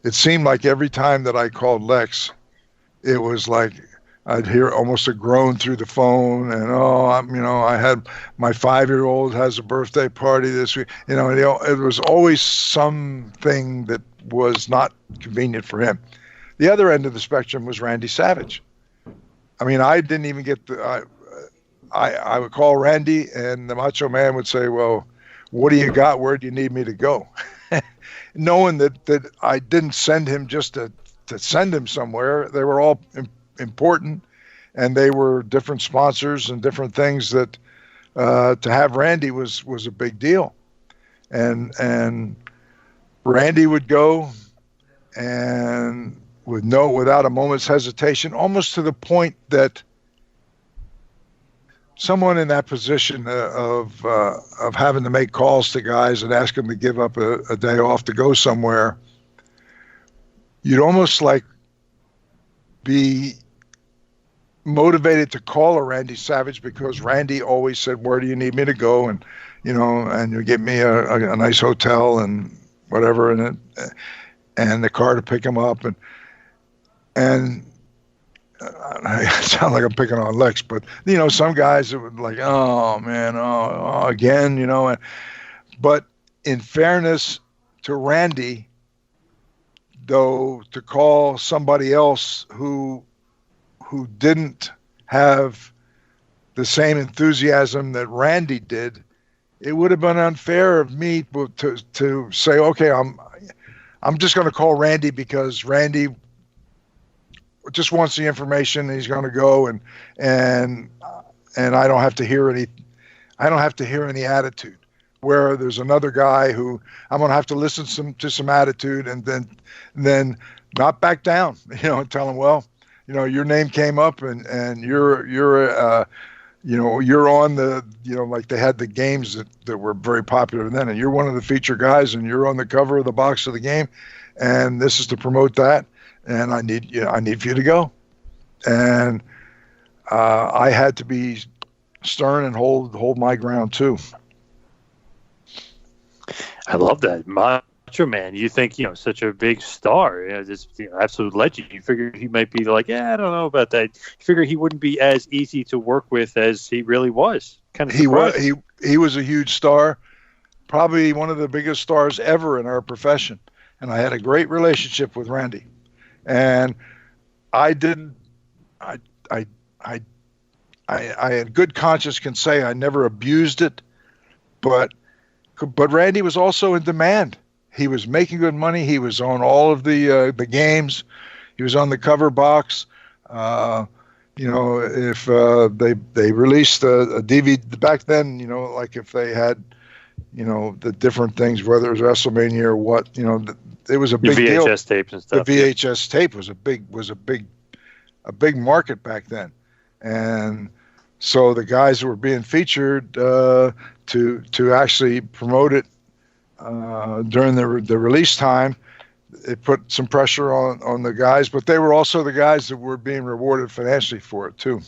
it seemed like every time that I called Lex, it was like I'd hear almost a groan through the phone, and I had my 5-year-old has a birthday party this week. It was always something that was not convenient for him. The other end of the spectrum was Randy Savage. I mean, I didn't even get I would call Randy, and the Macho Man would say, "Well, what do you got? Where do you need me to go?" Knowing that I didn't send him just to send him somewhere. They were all important, and they were different sponsors and different things that to have Randy was a big deal. And Randy would go, and without a moment's hesitation, almost to the point that someone in that position of having to make calls to guys and ask them to give up a day off to go somewhere, you'd almost like be motivated to call a Randy Savage, because Randy always said, "Where do you need me to go?" And and you get me a nice hotel and whatever, and the car to pick him up, and I sound like I'm picking on Lex, but some guys that would like, "Oh man, again," but in fairness to Randy, though, to call somebody else who didn't have the same enthusiasm that Randy did, it would have been unfair of me to say, "Okay, I'm just going to call Randy because Randy just wants the information, and he's going to go, and I don't have to hear any attitude." Where there's another guy who I'm going to have to listen to some attitude, and then not back down, and tell him, "Well, your name came up, and you're on the, like they had the games that were very popular then, and you're one of the feature guys, and you're on the cover of the box of the game, and this is to promote that, and I need for you to go." And I had to be stern and hold my ground too. I love that. Macho Man, you think, such a big star, this absolute legend. You figured he might be like, "Yeah, I don't know about that." You figure he wouldn't be as easy to work with as he really was. Kind of surprising. He was a huge star, probably one of the biggest stars ever in our profession. And I had a great relationship with Randy. And I had good conscience can say I never abused it, but Randy was also in demand. He was making good money. He was on all of the games. He was on the cover box. If they released a DVD back then, like if they had, the different things, whether it was WrestleMania or what, it was a big deal. VHS tapes and stuff. The VHS tape was a big market back then, and so the guys who were being featured to actually promote it during the release time, it put some pressure on the guys, but they were also the guys that were being rewarded financially for it too.